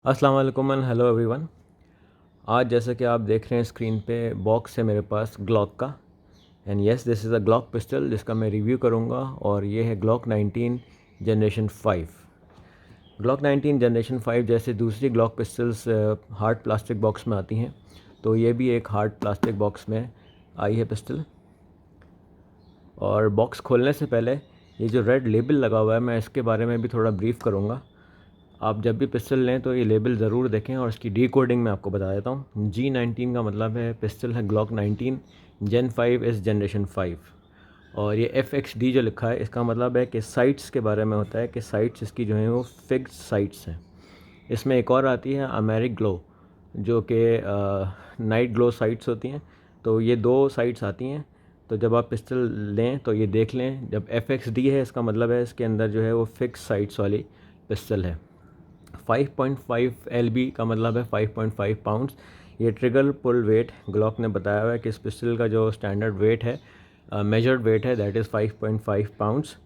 अस्सलाम वालेकुम and hello everyone. आज जैसे कि आप देख रहे हैं स्क्रीन पे बॉक्स है मेरे पास ग्लॉक का। And yes, this is a Glock pistol जिसका मैं रिव्यू करूंगा और ये है ग्लॉक 19 जनरेशन 5। ग्लॉक 19 जनरेशन 5 जैसे दूसरी Glock pistols hard plastic box में आती हैं, तो ये भी एक हार्ड प्लास्टिक बॉक्स में आई है पिस्टल। और बॉक्स खोलने से पहले ये जो रेड लेबल लगा हुआ है, मैं इसके बारे में भी थोड़ा ब्रीफ करूँगा। आप जब भी पिस्टल लें तो ये लेबल ज़रूर देखें और इसकी डी कोडिंग मैं आपको बता देता हूँ। G19 का मतलब है पिस्टल है ग्लॉक 19 जेन 5 इस जनरेशन 5। और ये FXD जो लिखा है इसका मतलब है कि साइट्स के बारे में होता है कि साइट्स इसकी जो हैं वो फिक्स्ड साइट्स हैं। इसमें एक और आती है अमेरिक ग्लो, जो कि नाइट ग्लो साइट्स होती हैं। तो ये दो साइट्स आती हैं। तो जब आप पिस्टल लें तो ये देख लें, जब FXD है इसका मतलब है इसके अंदर जो है वो फिक्स साइट्स वाली पिस्टल है। 5.5 LB का मतलब है 5.5 पाउंड्स। ये ट्रिगर पुल वेट ग्लॉक ने बताया हुआ है कि इस पिस्टल का जो स्टैंडर्ड वेट है, मेजर्ड वेट है, दैट इज़ 5.5 पाउंड्स।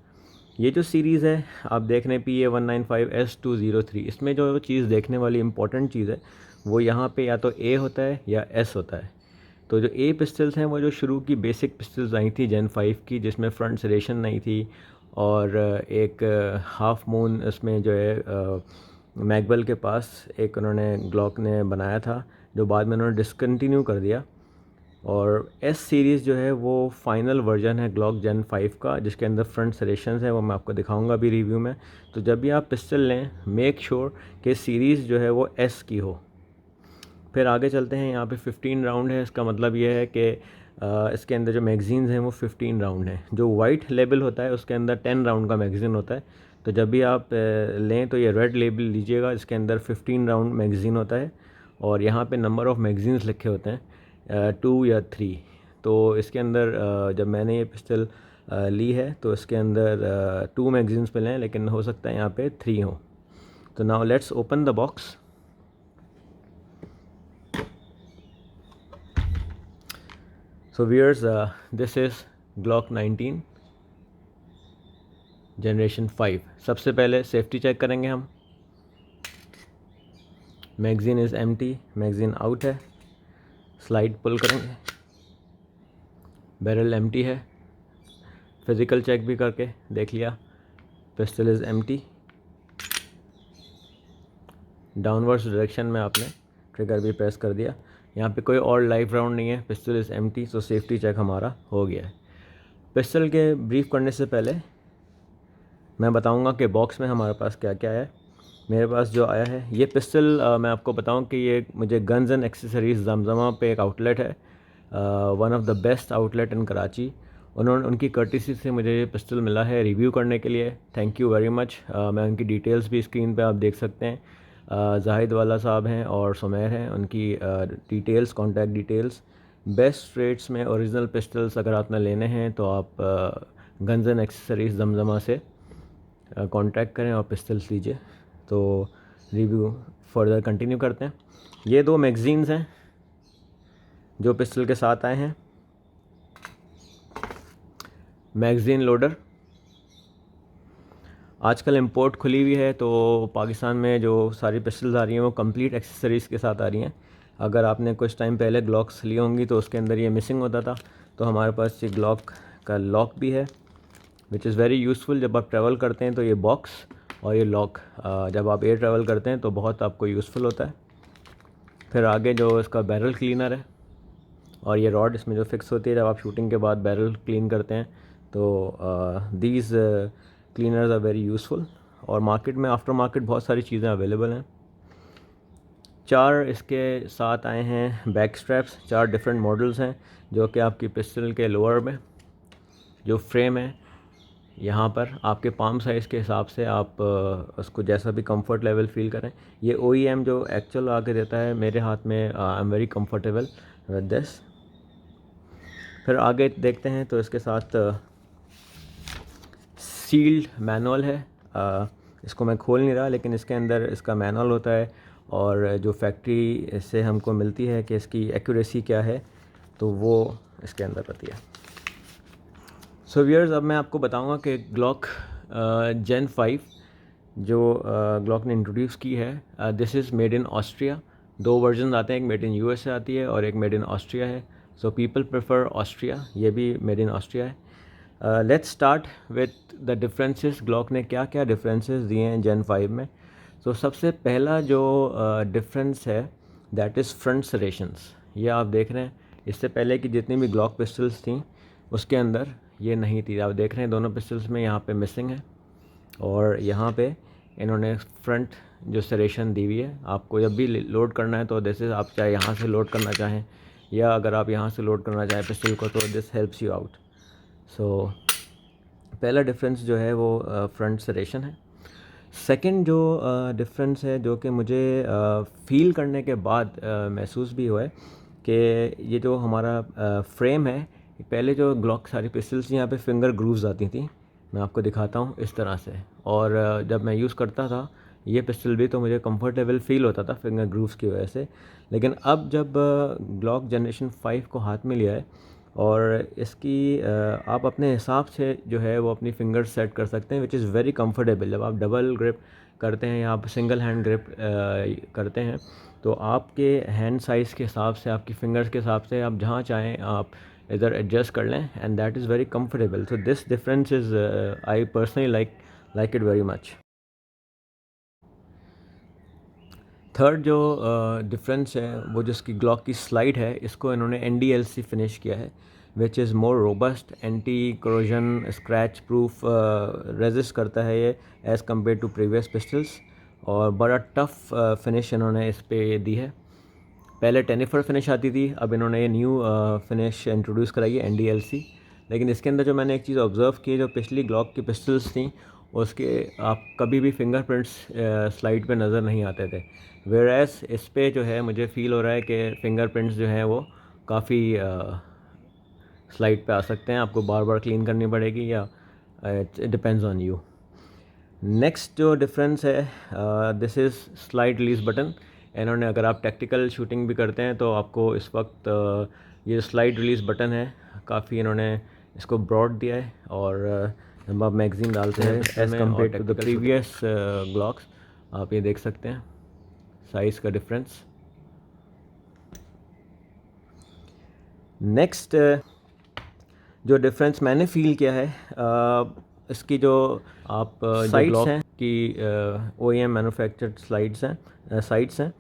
ये जो सीरीज़ है आप देख रहे हैं PA195S203, इसमें जो चीज़ देखने वाली इंपॉर्टेंट चीज़ है वो यहाँ पे या तो A होता है या S होता है। तो जो A पिस्टल्स हैं वो जो शुरू की बेसिक पिस्टल्स आई थी जेन 5 की, जिसमें फ्रंट सरेशन नहीं थी और एक हाफ मून इसमें जो है मैगवेल के पास एक उन्होंने ग्लॉक ने बनाया था, जो बाद में उन्होंने डिसकंटिन्यू कर दिया। और एस सीरीज़ जो है वो फाइनल वर्जन है ग्लॉक जेन 5 का, जिसके अंदर फ्रंट सरेशंस है, वो मैं आपको दिखाऊंगा भी रिव्यू में। तो जब भी आप पिस्टल लें मेक श्योर कि सीरीज़ जो है वो एस की हो। फिर आगे चलते हैं। यहाँ पे 15 राउंड है, इसका मतलब ये है कि इसके अंदर जो मैगज़ीन्स हैं वो 15 राउंड हैं। जो वाइट लेबल होता है उसके अंदर 10 राउंड का मैगज़ीन होता है। तो जब भी आप लें तो ये रेड लेबल लीजिएगा, इसके अंदर 15 राउंड मैगज़ीन होता है और यहाँ पे नंबर ऑफ़ मैगज़ीन्स लिखे होते हैं 2 या 3। तो इसके अंदर जब मैंने ये पिस्टल ली है तो इसके अंदर 2 मैगज़ीन्स मिले हैं, लेकिन हो सकता है यहाँ पे 3 हो। तो now let's open the box. So viewers, this is Glock 19 generation 5। सबसे पहले सेफ्टी चेक करेंगे हम। Magazine is empty, magazine out है। स्लाइड पुल करेंगे, बैरल एम्प्टी है। फिज़िकल चेक भी करके देख लिया, pistol is empty. Downwards direction में आपने ट्रिगर भी प्रेस कर दिया। यहाँ पे कोई और लाइव राउंड नहीं है, pistol is empty, so safety check हमारा हो गया है। पिस्टल के ब्रीफ करने से पहले मैं बताऊंगा कि बॉक्स में हमारे पास क्या क्या है। मेरे पास जो आया है ये पिस्टल, मैं आपको बताऊं कि ये मुझे गन्स एंड एक्सेसरीज़ जमजमा पे एक आउटलेट है, one of the best outlet in Karachi. उनकी कर्टिसी से मुझे ये पिस्टल मिला है रिव्यू करने के लिए। Thank you very much. मैं उनकी डिटेल्स भी स्क्रीन पे आप देख सकते हैं। जाहिद वाला साहब हैं और सुमैर हैं, उनकी details, contact details. Best rates में ओरिजिनल पिस्टल्स अगर आपने लेने हैं तो आप गन्स एंड एक्सेसरीज़ जमजमा से कांटेक्ट करें और पिस्टल्स लीजिए। तो रिव्यू फर्दर कंटिन्यू करते हैं। ये दो मैगज़ीन्स हैं जो पिस्टल के साथ आए हैं। मैगज़ीन लोडर आजकल इंपोर्ट खुली हुई है, तो पाकिस्तान में जो सारी पिस्टल्स आ रही हैं वो कंप्लीट एक्सेसरीज़ के साथ आ रही हैं। अगर आपने कुछ टाइम पहले ग्लॉक्स ली होंगी तो उसके अंदर ये मिसिंग होता था। तो हमारे पास ये ग्लॉक का लॉक भी है, विच इज़ वेरी यूज़फुल। जब आप ट्रैवल करते हैं तो ये बॉक्स और ये लॉक जब आप एयर ट्रैवल करते हैं तो बहुत आपको यूज़फुल होता है। फिर आगे जो इसका बैरल क्लीनर है और ये रॉड इसमें जो फिक्स होती है जब आप शूटिंग के बाद बैरल क्लीन करते हैं, तो these cleaners are very useful. और मार्केट में आफ्टर मार्केट बहुत सारी चीज़ें अवेलेबल हैं। 4 इसके साथ आए हैं बैक स्ट्रैप्स। 4 डिफरेंट मॉडल्स हैं जो कि आपकी पिस्टल के लोअर में जो फ्रेम है, यहाँ पर आपके पाम साइज़ के हिसाब से आप उसको जैसा भी कंफर्ट लेवल फील करें। ये OEM जो एक्चुअल आके देता है मेरे हाथ में, I am very comfortable with this. फिर आगे देखते हैं तो इसके साथ सील्ड मैनुअल है। इसको मैं खोल नहीं रहा, लेकिन इसके अंदर इसका मैनुअल होता है और जो फैक्ट्री से हमको मिलती है कि इसकी एक्यूरेसी क्या है, तो वो इसके अंदर रहती है। सो व्यूअर्स, अब मैं आपको बताऊंगा कि ग्लॉक जेन 5 जो ग्लॉक ने इंट्रोड्यूस की है, this is made in Austria. 2 version आते हैं, एक मेड इन यूएसए आती है और एक मेड इन ऑस्ट्रिया है। सो पीपल प्रेफर ऑस्ट्रिया, ये भी मेड इन ऑस्ट्रिया है। Let's start with the differences. Glock ने क्या क्या डिफरेंसेस दिए हैं जेन 5 में। तो सबसे पहला जो डिफरेंस है दैट इज़ फ्रंट सरेशंस। ये आप देख रहे हैं, इससे पहले की जितनी भी ग्लॉक पिस्टल्स थी उसके अंदर ये नहीं थी। आप देख रहे हैं दोनों पिस्टल्स में यहाँ पे मिसिंग है और यहाँ पे इन्होंने फ्रंट जो सरेशन दी हुई है। आपको जब भी लोड करना है तो जैसे आप चाहे यहाँ से लोड करना चाहें या अगर आप यहाँ से लोड करना चाहें पिस्टल को, तो दिस हेल्प्स यू आउट। सो पहला डिफरेंस जो है वो फ्रंट सरेशन है। सेकंड जो डिफरेंस है जो कि मुझे फील करने के बाद महसूस भी हुआ है कि ये जो हमारा फ्रेम है, पहले जो ग्लॉक सारी पिस्टल्स यहाँ पे फिंगर ग्रूव्स आती थी, मैं आपको दिखाता हूँ इस तरह से। और जब मैं यूज़ करता था ये पिस्टल भी तो मुझे कंफर्टेबल फील होता था फिंगर ग्रूव्स की वजह से। लेकिन अब जब ग्लॉक जनरेशन 5 को हाथ में लिया है और इसकी आप अपने हिसाब से जो है वो अपनी फिंगर सेट कर सकते हैं, विच इज़ वेरी कंफर्टेबल। जब आप डबल ग्रिप करते हैं या आप सिंगल हैंड ग्रिप करते हैं तो आपके हैंड साइज़ के हिसाब से, आपकी फिंगर्स के हिसाब से आप जहाँ चाहें आप इधर एडजस्ट कर लें, and that is very comfortable. So this difference is I personally like it very much. Third जो डिफरेंस है वो जिसकी ग्लॉक की स्लाइड है, इसको इन्होंने NDLC फिनिश किया है, which is more robust, anti corrosion, scratch proof resist करता है ये as compare to previous pistols. और बड़ा टफ फिनिश इन्होंने इस पे दी है। पहले टेनिफर फिनिश आती थी, अब इन्होंने ये न्यू फिनिश इंट्रोड्यूस कराई है NDLC। लेकिन इसके अंदर जो मैंने एक चीज़ ऑब्ज़र्व की, जो पिछली ग्लॉक की पिस्टल्स थी उसके आप कभी भी फिंगरप्रिंट्स स्लाइड पे नज़र नहीं आते थे, वेयरएज़ इस पे जो है मुझे फ़ील हो रहा है कि फिंगरप्रिंट्स जो हैं वो काफ़ी स्लाइड पे आ सकते हैं। आपको बार बार क्लीन करनी पड़ेगी या it depends on you. Next जो डिफरेंस है, this is slide release button. इन्होंने, अगर आप टैक्टिकल शूटिंग भी करते हैं तो आपको इस वक्त ये स्लाइड रिलीज़ बटन है, काफ़ी इन्होंने इसको ब्रॉड दिया है। और जब आप मैगज़ीन डालते हैं as compare to the previous Glocks, आप ये देख सकते हैं साइज़ का डिफरेंस। नेक्स्ट जो डिफरेंस मैंने फ़ील किया है, इसकी जो आप साइट्स हैं कि OEM मैन्युफैक्चर्ड साइट्स हैं,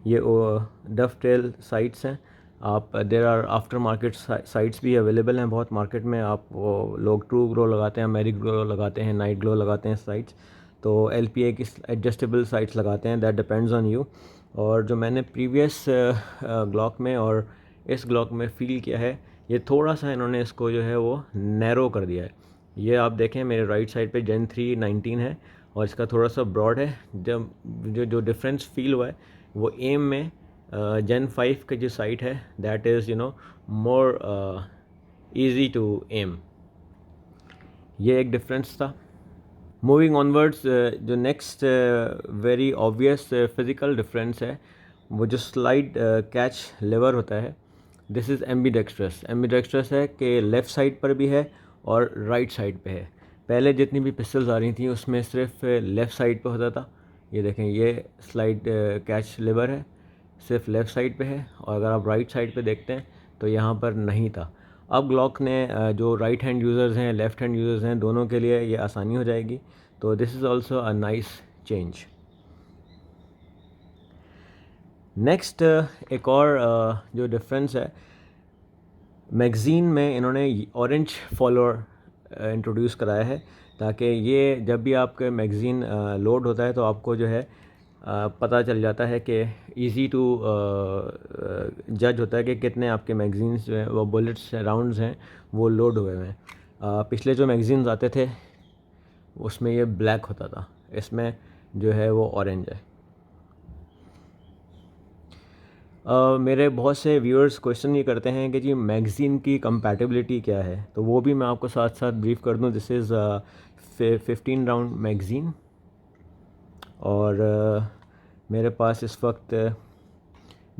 ये डफटेल साइट्स हैं। आप there are after market sights भी अवेलेबल हैं बहुत मार्केट में। आप वो लोग ट्रू ग्लो लगाते हैं, मेरी ग्लो लगाते हैं, नाइट ग्लो लगाते हैं साइट्स, तो LPA की एडजस्टेबल साइट्स लगाते हैं, दैट डिपेंड्स ऑन यू। और जो मैंने प्रीवियस ग्लॉक में और इस ग्लॉक में फ़ील किया है, ये थोड़ा सा इन्होंने इसको जो है वो नैरो कर दिया है। ये आप देखें मेरे राइट साइड पे जेन 3 19 है और इसका थोड़ा सा ब्रॉड है। जब जो डिफरेंस फील हुआ है वो एम में जेन 5 की जो साइट है that is more easy to aim. ये एक डिफरेंस था। मूविंग ऑनवर्ड्स, जो next very obvious physical difference है वो जो स्लाइड कैच लेवर होता है, दिस इज़ एम्बीडेक्स्ट्रस। एम्बीडेक्स्ट्रस है कि लेफ़्ट साइड पर भी है और राइट साइड पे है। पहले जितनी भी पिस्टल्स आ रही थी उसमें सिर्फ लेफ़्ट साइड पे होता था। ये देखें, ये स्लाइड कैच लेवर है, सिर्फ लेफ़्ट साइड पे है, और अगर आप राइट साइड पे देखते हैं तो यहाँ पर नहीं था। अब ग्लॉक ने जो राइट हैंड यूज़र्स हैं, लेफ़्ट हैंड यूज़र्स हैं, दोनों के लिए ये आसानी हो जाएगी। तो this is also a nice change. Next एक और जो डिफरेंस है, मैगज़ीन में इन्होंने ऑरेंज फॉलोअर इंट्रोड्यूस कराया है, ताकि ये जब भी आपका मैगज़ीन लोड होता है तो आपको जो है पता चल जाता है कि इजी टू जज होता है कि कितने आपके मैगज़ीन्स जो हैं वो बुलेट्स राउंड्स हैं वो लोड हुए हैं। पिछले जो मैगज़ीन्स आते थे उसमें ये ब्लैक होता था, इसमें जो है वो ऑरेंज है। मेरे बहुत से व्यूअर्स क्वेश्चन ये करते हैं कि जी मैगज़ीन की कंपैटिबिलिटी क्या है, तो वो भी मैं आपको साथ साथ ब्रीफ कर दूं। दिस इज़ 15 राउंड मैगज़ीन और मेरे पास इस वक्त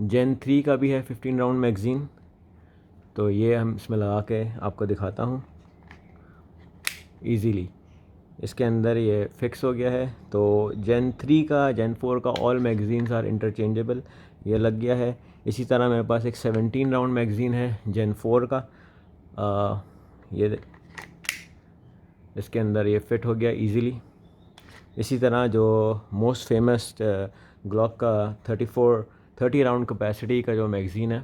जेन 3 का भी है 15 राउंड मैगज़ीन, तो ये हम इसमें लगा के आपको दिखाता हूँ ईज़िली। इसके अंदर ये फिक्स हो गया है। तो जेन 3 का, जेन 4 का ऑल मैगज़ीन्स आर इंटरचेंजेबल, ये लग गया है। इसी तरह मेरे पास एक 17 राउंड मैगज़ीन है जेन 4 का, ये इसके अंदर ये फिट हो गया इजीली। इसी तरह जो मोस्ट फेमस ग्लॉक का 30 राउंड कैपेसिटी का जो मैगज़ीन है,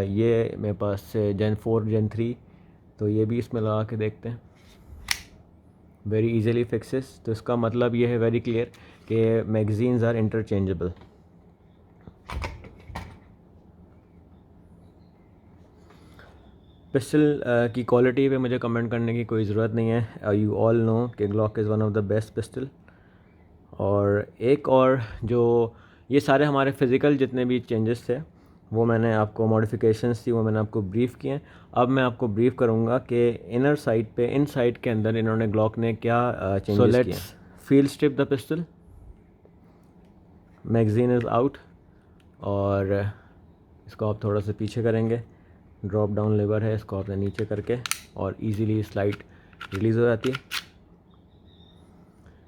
ये मेरे पास जेन 4 जेन 3, तो ये भी इसमें लगा के देखते हैं। वेरी इजीली फिक्सेस, तो इसका मतलब ये है वेरी क्लियर कि मैगज़ीन्स आर इंटरचेंजेबल। पिस्टल की क्वालिटी पे मुझे कमेंट करने की कोई ज़रूरत नहीं है। यू ऑल नो कि Glock is one of the best pistol. और एक और जो ये सारे हमारे फ़िज़िकल जितने भी चेंजेस थे वो मैंने आपको, मॉडिफिकेशंस थी वो मैंने आपको ब्रीफ़ किए हैं। अब मैं आपको ब्रीफ़ करूँगा कि इनर साइड पे, इन साइड के अंदर इन्होंने ग्लॉक ने क्या चेंजेस किए। Field strip the pistol, magazine is out, और इसको आप थोड़ा सा पीछे करेंगे, ड्रॉप डाउन लेवर है, इसको आपने नीचे करके और इजीली स्लाइड रिलीज़ हो जाती है।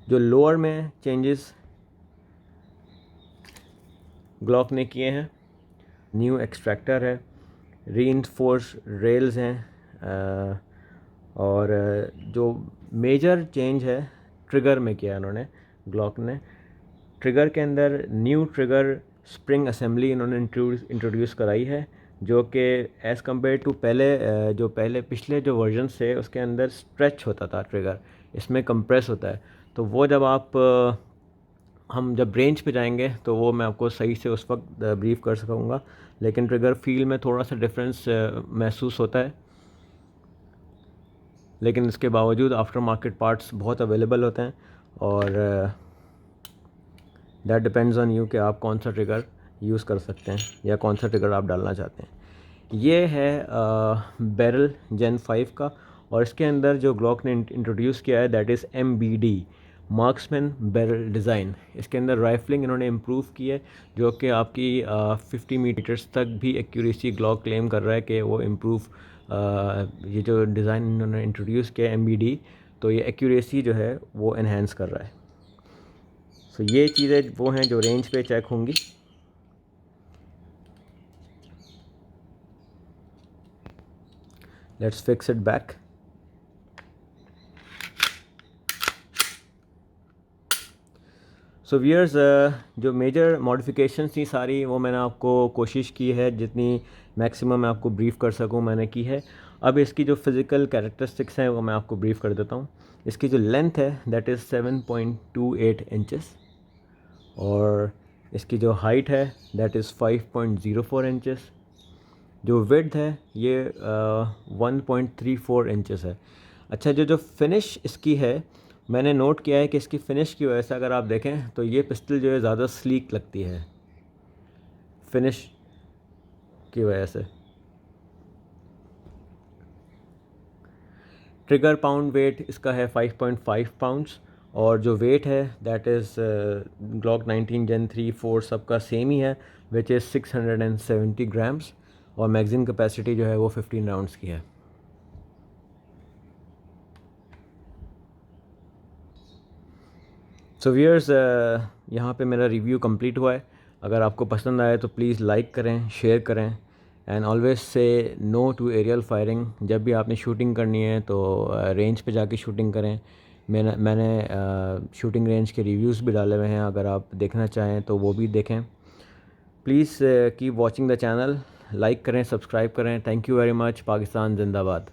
जो लोअर में चेंजेस ग्लॉक ने किए हैं, न्यू एक्सट्रैक्टर है, रीइंफोर्स रेल्स हैं, और जो मेजर चेंज है ट्रिगर में किया उन्होंने, ग्लॉक ने ट्रिगर के अंदर न्यू ट्रिगर स्प्रिंग असेंबली इन्होंने इंट्रोड्यूस कराई है, जो कि एज़ कम्पेयर टू पहले जो पिछले जो वर्जन से उसके अंदर स्ट्रेच होता था ट्रिगर, इसमें कंप्रेस होता है। तो वो जब हम जब रेंज पे जाएंगे तो वो मैं आपको सही से उस वक्त ब्रीफ कर सकूँगा, लेकिन ट्रिगर फील में थोड़ा सा डिफरेंस महसूस होता है। लेकिन इसके बावजूद आफ्टर मार्केट पार्ट्स बहुत अवेलेबल होते हैं, और दैट डिपेंड्स ऑन यू कि आप कौन सा ट्रिगर यूज़ कर सकते हैं या कौन सा ट्रिगर आप डालना चाहते हैं। ये है बैरल जेन 5 का, और इसके अंदर जो ग्लॉक ने इंट्रोड्यूस किया है that is MBD, marksman barrel design. इसके अंदर राइफलिंग इन्होंने इम्प्रूव की है, जो कि आपकी 50 मीटर्स तक भी एक्यूरेसी ग्लॉक क्लेम कर रहा है कि वो इम्प्रूव, ये जो डिज़ाइन इन्होंने इंट्रोड्यूस किया है MBD, तो ये एक्यूरेसी जो है वो इन्हेंस कर रहा है। सो ये चीज़ें वो हैं जो रेंज पे चेक होंगी। Let's fix it back. So viewers, जो मेजर मॉडिफिकेशन थी सारी वो मैंने आपको कोशिश की है, जितनी मैक्सिमम मैं आपको ब्रीफ़ कर सकूं मैंने की है। अब इसकी जो फ़िज़िकल कैरेक्टरिस्टिक्स हैं वो मैं आपको ब्रीफ़ कर देता हूं। इसकी जो लेंथ है दैट इज़ 7.28 इंचेस, और इसकी जो हाइट है दैट इज़ 5.04 इंचेस। जो विड्थ है ये 1.34 इंचेस है। अच्छा, जो फिनिश इसकी है, मैंने नोट किया है कि इसकी फ़िनिश की वजह से अगर आप देखें तो ये पिस्टल जो है ज़्यादा स्लीक लगती है फिनिश की वजह से। ट्रिगर पाउंड वेट इसका है 5.5 पाउंड्स, और जो वेट है दैट इज़ ग्लॉक 19 जेन 3 4 सबका सेम ही है, विच इज़ 670 ग्राम्स, और मैगज़ीन कैपेसिटी जो है वो 15 राउंड्स की है। सो व्यूअर्स, यहाँ पे मेरा रिव्यू कंप्लीट हुआ है। अगर आपको पसंद आए तो प्लीज़ लाइक करें, शेयर करें, and always say no to aerial firing. जब भी आपने शूटिंग करनी है तो रेंज पे जाके शूटिंग करें। मैंने शूटिंग रेंज के रिव्यूज़ भी डाले हुए हैं, अगर आप देखना चाहें तो वो भी देखें। Please keep watching the channel, like करें, सब्सक्राइब करें। Thank you very much. Pakistan जिंदाबाद।